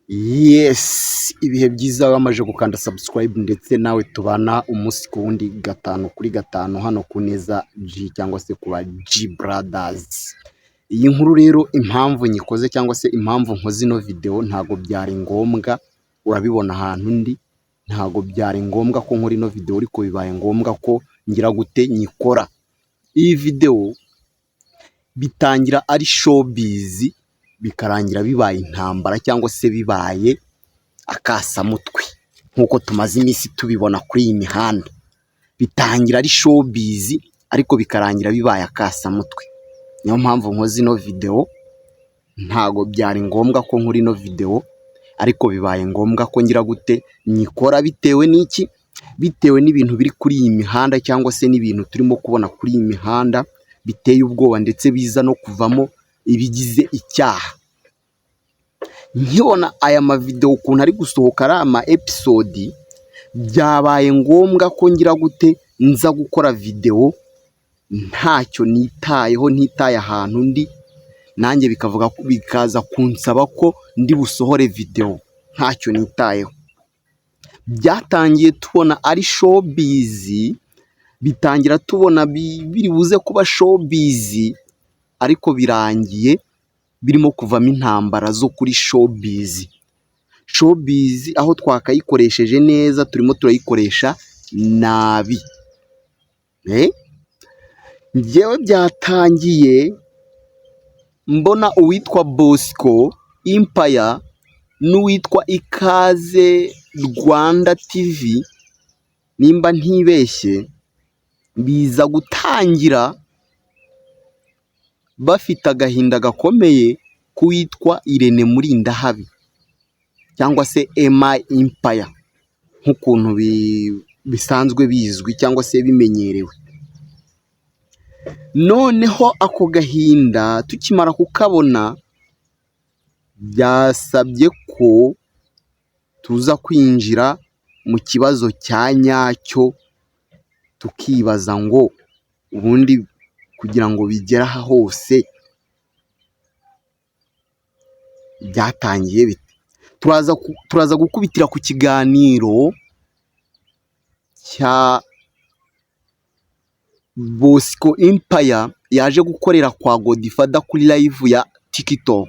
Yes, ibihe byiza wamaje gukanda subscribe ndetse nawe tubana umunsi ku wundi gatanu kuri gatanu hano ku Neza G cyangwa se kuba G Brothers. Iyi nkuru rero impamvu nyikoze cyangwa se impamvu nkoze ino video ntago byari ngombwa, urabibona ahantu ndi, ntago byari ngombwa ko nkora ino video ariko bibaye ngombwa ko ngira gute nyikora. Iyi video bitangira ari showbiz bikarangira bibaye intambara cyangwa se bibaye akasamutwe nkuko tumaze iminsi tubibona kuri iyi mihanda. Bitangira ari showbiz ariko bikarangira bibaye akasamutwe. Niyo mpamvu nkoze ino video, ntago byari ngombwa ko nkora ino video ariko bibaye ngombwa ko ngira gute nyikora. Bitewe n'iki? Bitewe n'ibintu biri kuri iyi mihanda cyangwa se n'ibintu turimo kubona kuri iyi mihanda biteye ubwoba ndetse biza no kuvamo ibigize icyaha. Nkibona aya mavideo ukuntu ari gusohoka ari ama episode, byabaye ngombwa ko ngira gute nza gukora video ntacyo nitayeho, ntitaye ahantu ndi, nanjye bikaza kunsaba ko ndi busohore video ntacyo nitayeho. Byatangiye tubona ari showbiz, bitangira tubona biri buze kuba showbiz ariko birangiye birimo kuvamo intambara zo kuri showbiz. Showbiz aho twakayikoresheje neza turimo turayikoresha nabi. Njyewe byatangiye mbona uwitwa Bosco Empire n'uwitwa Ikaze Rwanda TV, nimba ntibeshye, biza gutangira bafite agahinda gakomeye kuwitwa Irene Murindahabi cyangwa se Emma Empire nk'ukuntu bisanzwe bizwi cyangwa se bimenyerewe. Noneho ako gahinda tukimara kukabona, byasabye ko tuza kwinjira mu kibazo cya nyacyo, tukibaza ngo ubundi kugira ngo bigere aha hose byatangiye bite. Turaza gukubitira ku kiganiro cya Bosco Empire yaje gukorera kwa Godfather kuri live ya TikTok.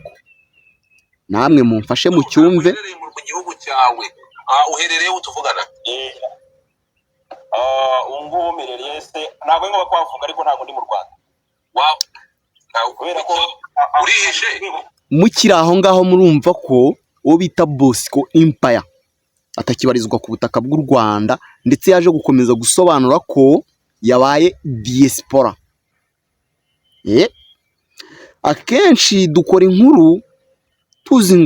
Namwe mumfashe mu cyumve. Mu gihugu cyawe uherereye utuvugana ungu merereye se ntabwo ngo bakwavuga ariko ntabwo ndi mu Rwanda. Kubera ko urihishe Mukiri aho ngaho murumva ko uwo bita Bosco Empire atakibarizwa ku butaka bw'u Rwanda, ndetse yaje gukomeza gusobanura ko yabaye diaspora. Akenshi dukora inkuru tuzi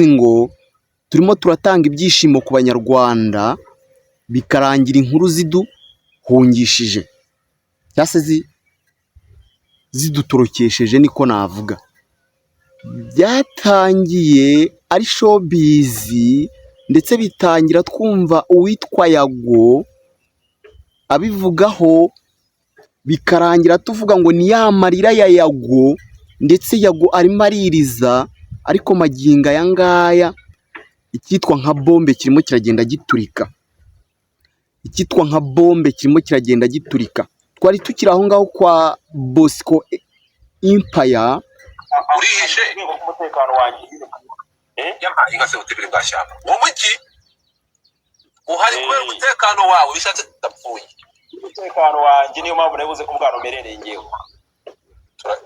ngo turimo turatanga ibyishimo ku banyarwanda, bikarangira inkuru ziduhungishije cyangwa se zidutorokesheje, niko navuga. Byatangiye ari showbiz ndetse bitangira twumva uwitwa Yago abivugaho, bikarangira tuvuga ngo ni ya marira ya Yago, ndetse Yago arimo aririza, ariko magingo aya ngaya icyitwa nka bombe kirimo kiragenda giturika. Twari tukiri aho ngaho kwa Bosco Empire. urihishe Umutekano wanjye yampaye inka se utibiri bwa shyamba mu mujyi uhari kubera umutekano wawe bishatse ndapfuye. umutekano wanjye niyo mpamvu nabuze ko bwana umerereye ngewe.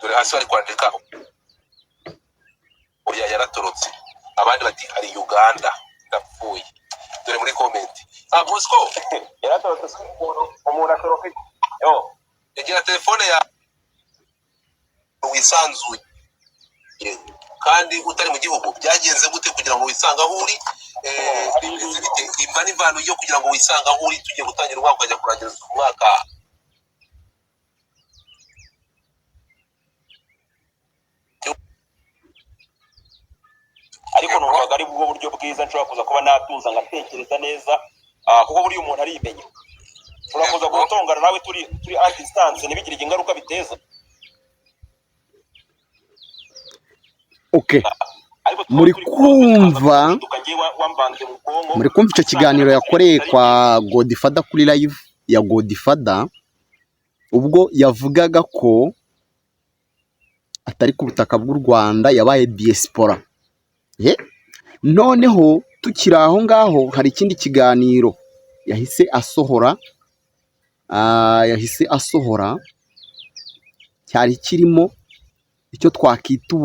Dore hasi bari kwandika uriya yaratorotse, abandi bati ari Uganda ndapfuye. Dore muri comment Bosco Yaratorotse umuntu atoroke. egera telefone ya wisanzuye kandi utari mu gihugu. Byagenze gute kugira ngo wisange aho uri? Imva n'imvano yo kugira ngo wisange aho uri tugiye gutangira umwaka ukajya kurangiza umwaka. Ariko numvaga ari bwo buryo bwiza nshobora kuza kuba natuza ngatekereza neza, kuko buri umuntu arimenya. Ushobora kuza gutongana nawe turi at distance ntibigire ingaruka biteza. Okay. Ariko muri kumva icyo kiganiro yakoreye kwa Godfather kuri live ya Godfather, ubwo yavugaga ko atari ku butaka bw'u Rwanda, yabaye diaspora. Noneho tukiri aho ngaho, hari ikindi kiganiro yahise asohora cyari kirimo icyo twakita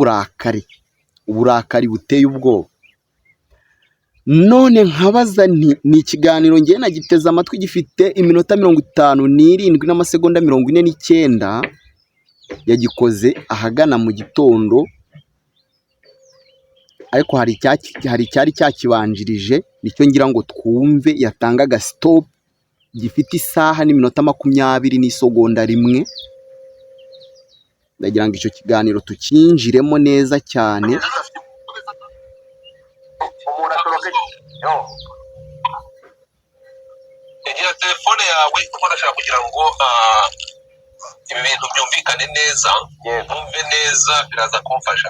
uburakari buteye ubwoba. None nkabaza nti, ni ikiganiro ngiye nagiteze amatwi gifite iminota 57 n'amasegonda 49, yagikoze ahagana mu gitondo, ariko hari icyari cyakibanjirije nicyo ngira ngo twumve. Yatangaga stop gifite isaha n'iminota 20 n'isegonda 1. Ndagira ngo icyo kiganiro tukinjiremo neza cyane. Egera telefone yawe kuko ndashaka kugira ngo ibi bintu byumvikane neza, numve neza, biraza kumfasha.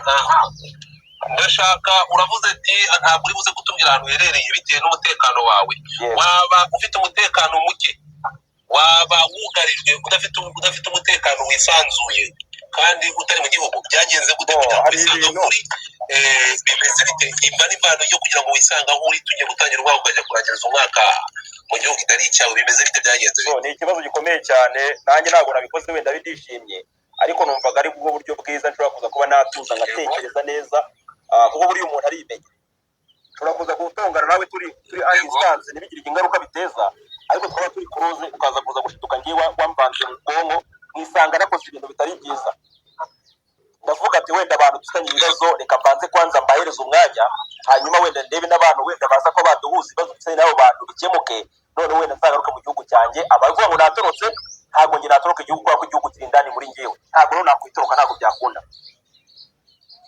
Ndashaka, uravuze ati ntabwo uri buze kutubwira ahantu uherereye bitewe n'umutekano wawe. Waba ufite umutekano muke, waba wugarijwe, udafite umutekano wisanzuye kandi utari mu gihugu, byagenze gute kugira ngo wisange aho uri? Bimeze bite? Imva n'imvano yo kugira ngo wisange aho uri tugiye gutangira umwaka ukajya kurangiza umwaka mu gihugu kitari icyawe, bimeze bite? Byagenze bite? Ni ikibazo gikomeye cyane, nanjye ntabwo nabikoze wenda bidishimye, ariko numvaga ari bwo buryo bwiza nshobora kuza kuba natuza ngatekereza neza, kuko buriya umuntu arimenya. Ushobora kuza gutongana nawe turi a distance ntibigire ingaruka biteza, ariko twaba turi close ukaza kuza gushituka ngiye wambanze mu bwonko nisanga nakoze ibintu bitari byiza. Ndavuga ati wenda abantu dufitanye ibibazo, reka mbanze kwanza mbahereza umwanya, hanyuma wenda ndebe n'abantu wenda baza ko baduhuza ibibazo dufitanye n'abo bantu bikemuke, none wenda nzagaruka mu gihugu cyanjye. Abavuga ngo natorotse, ntabwo njye natoroka igihugu kuko igihugu kiri indani muri njyewe, ntabwo rero nakwitoroka, ntabwo byakunda.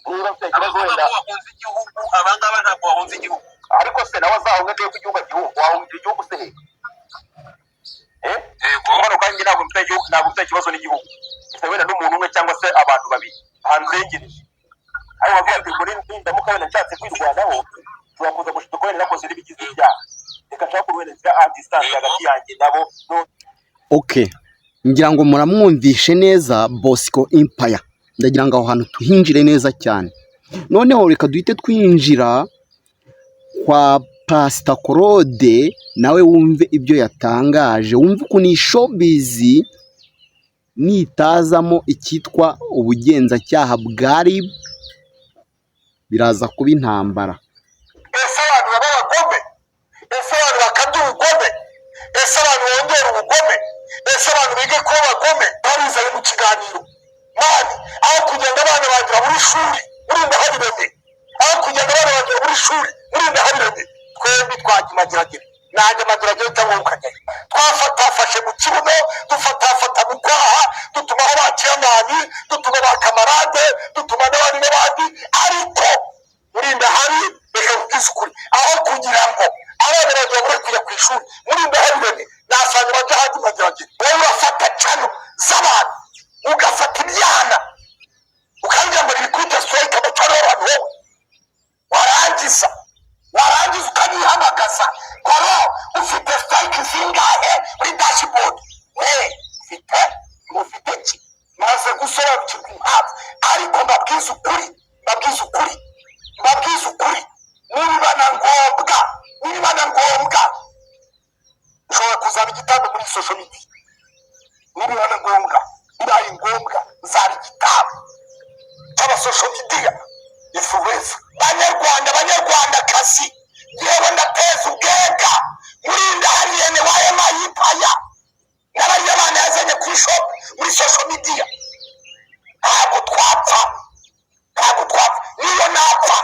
Niba mfite ikibazo wenda wahunze igihugu, abangaba ntabwo wahunze igihugu, ariko se nawe azahunge ko igihugu wahungira igihugu se Ubona kandi ntabwo mfite igihugu, ntabwo mfite ikibazo n'igihugu, mfite wenda n'umuntu umwe cyangwa se abantu babiri hanzengereje. Aho bavuga ati muri ndamuka wenda nshatse kwirwanaho, turakuza gushituka wenda nakoze n'ibigize ibyaha, reka nshaka kuruhereza a distance hagati yanjye nabo. Okay, ngira ngo muramwumvishe neza Bosco Empire. Ndagira ngo aho hantu tuhinjire neza cyane. Noneho reka duhite twinjira kwa Pastor Claude, nawe wumve ibyo yatangaje, wumve ukuntu iyi showbiz nitazamo icyitwa ubugenzacyaha bwa RIB biraza kuba intambara. Ese abantu baba abagome? Ese abantu bakabya ubugome? Ese abantu bongera ubugome? Ese abantu bige kuba abagome? Barizanye mu kiganiro mani, aho kugenda abana bagira buri shuri murinda habiranye, aho kugenda abana bagira buri shuri murinda habiranye, twembi twagimageragere nanjye mageragere cyangwa ukajyayo, twafatafashe mu kibuno, dufatafata mu kwaha, dutuma aho bakiyamani, dutuma ba kamarade, dutuma n'abandi, ariko murinda hari reka kugize ukuri, aho kugira ngo abana bagira buri kujya ku ishuri murinda habiranye, nasanga bajya handi mageragere. Wowe urafata cano z'abantu, ugafata ibyana ukagira ngo ibikubita strike amacaro y'abantu, wowe warangiza ukayihamagaza koro ufite strike zingahe muri dashboard. Mufite ki? Maze gusobanukirwa impamvu, ariko mbabwiza ukuri, niba na ngombwa ushobora kuzaba igitabo muri social media, niba na ngombwa, bibaye ngombwa nzaba igitabo cy'aba social media influencer. Banyarwandakazi, yewe ndateza ubwega murinda hariyene waye mayipaya n'abariya bana yazanye ku ishop muri social media. Ntabwo twapfa, niyo napfa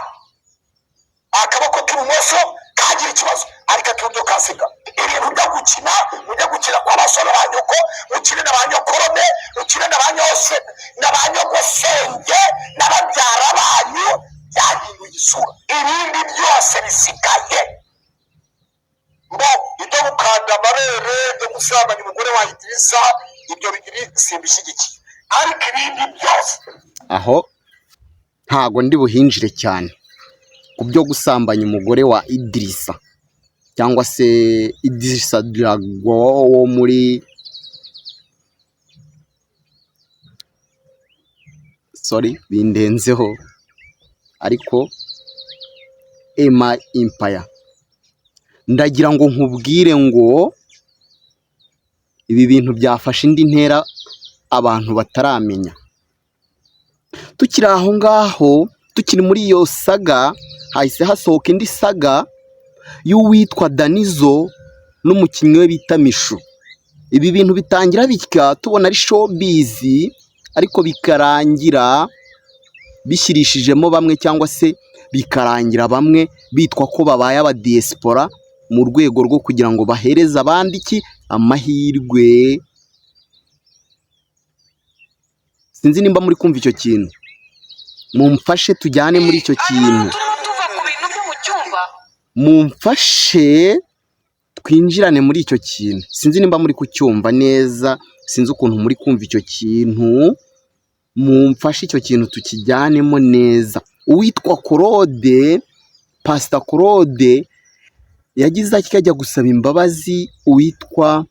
akaboko k'ibumoso kagira ikibazo, ariko akiburyo kasiga. Ibintu byo gukina, mujya gukina kwa basore ba nyoko, mukine na ba nyokorome, mukine na ba nyose na ba nyogosenge n'ababyara banyu, byahinduye isura. Ibindi byose bisigaye ngo ibyo gukanda amabere, ibyo gusambanya umugore wa Idirisa, ibyo bigiri simbishyigikiye, ariko ibindi byose aho ntago ndi buhinjire cyane. ku byo gusambanya umugore wa Idrissa cyangwa se Idrissa Drago wo muri bindenzeho ariko Emma Empire. Ndagira ngo nkubwire ngo ibi bintu byafashe indi ntera abantu bataramenya. Tukiri aho ngaho, tukiri muri iyo saga, hahise hasohoka indi saga y'uwitwa Danizo n'umukinnyi we bita Mishu. Ibi bintu bitangira bitya tubona ari showbiz, ariko bikarangira bishyirishijemo bamwe cyangwa se bikarangira bamwe bitwa ko babaye aba diaspora mu rwego rwo kugira ngo bahereze abandi iki amahirwe. Sinzi nimba muri kumva icyo kintu, mumfashe tujyane muri icyo kintu, mumfashe twinjirane muri icyo kintu. Sinzi nimba muri kucyumva neza, sinzi ukuntu muri kumva icyo kintu, mumfashe icyo kintu tukijyanemo neza. Uwitwa Claude, Pastor Claude yagize akajya gusaba imbabazi uwitwa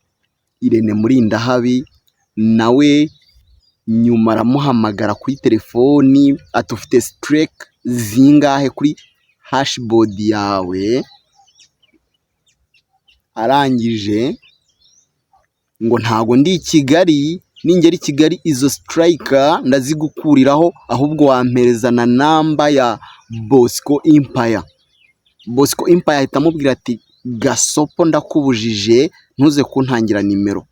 Irene Murindahabi, nawe nyuma aramuhamagara kuri telefoni ati ufite strike zingahe kuri hashboard yawe, arangije ngo ntago ndi i Kigali, ningera i Kigali izo strike ndazigukuriraho, ahubwo wampereza na namba ya Bosco Empire. Bosco Empire ahita amubwira ati Gasopo ndakubujije ntuze kuntangira nimero.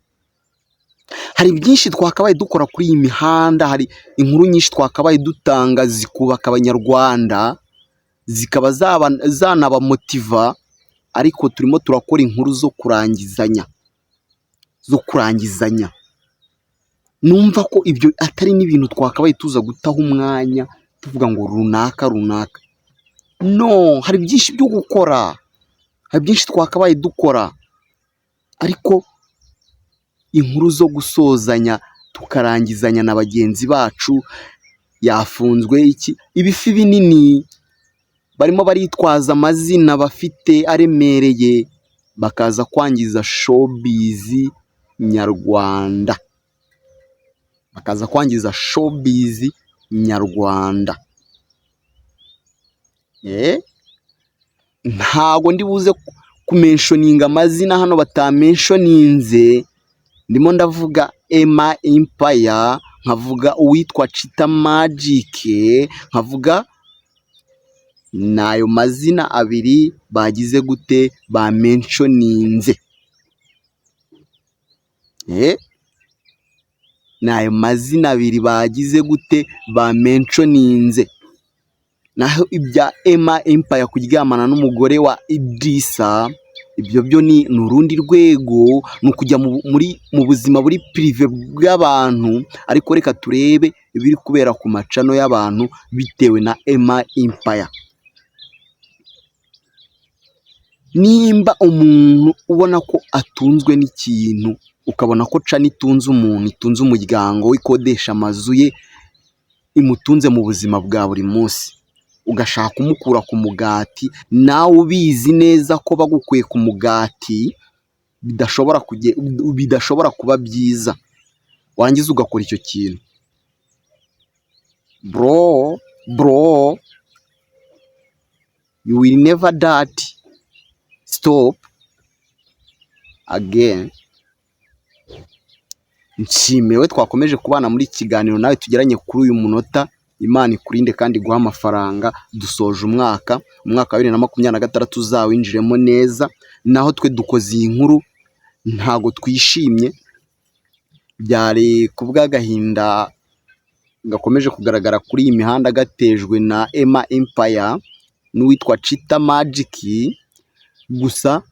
Hari byinshi twakabaye dukora kuri iyi mihanda, hari inkuru nyinshi twakabaye dutanga zikubaka abanyarwanda, zikaba zanabamotiva, ariko turimo turakora inkuru zo kurangizanya. Numva ko ibyo atari n'ibintu twakabaye tuza gutaho umwanya tuvuga ngo runaka. No, hari byinshi byo gukora, hari byinshi twakabaye dukora, ariko inkuru zo gusozanya tukarangizanya na bagenzi bacu, yafunzwe iki, ibifi binini barimo baritwaza amazina bafite aremereye bakaza kwangiza showbiz nyarwanda, ntago ndi buze kumenshoninga amazina hano batamenshoninze. Ndimo ndavuga Emma Empire, nkavuga uwitwa Chita Magic, nkavuga nayo mazina abiri bagize gute bamenshoninze. Nayo mazina abiri bagize gute bamenshoninze. Naho ibya Emma Empire kuryamana n'umugore wa Idrissa, ibyo byo ni urundi rwego, ni ukujya mu buzima buri prive bw'abantu, ariko reka turebe ibiri kubera ku macano y'abantu bitewe na Emma Empire. Nimba umuntu ubona ko atunzwe n'ikintu, ukabona ko cana itunze umuntu, itunze umuryango, ikodesha amazu ye, imutunze mu buzima bwa buri munsi, ugashaka kumukura ku mugati, nawe ubizi neza ko bagukuye ku mugati bidashobora kuba byiza, wangiza ugakora icyo kintu. Bro, you will never that stop again. Nshimiwe twakomeje kubana muri kiganiro nawe tugeranye kuri uyu munota. Imana ikurinde kandi guha amafaranga. Dusoje umwaka wa 2026 uzawinjiremo neza, naho twe dukoze iyi nkuru ntago twishimye, byari kubw'agahinda gakomeje kugaragara kuri iyi mihanda gatejwe na Emma Empire n'uwitwa Chita Magic. Gusa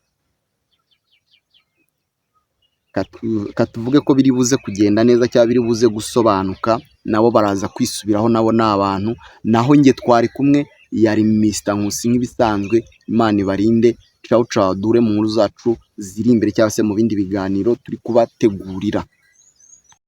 katuvuge ko biri buze kugenda neza cyangwa biri buze gusobanuka, nabo baraza kwisubiraho, nabo ni abantu. Naho nge twari kumwe yari Mr Nkusi nk'ibisanzwe. Imana ibarinde. Ciao dure mu nkuru zacu ziri imbere cyangwa se mu bindi biganiro turi kubategurira.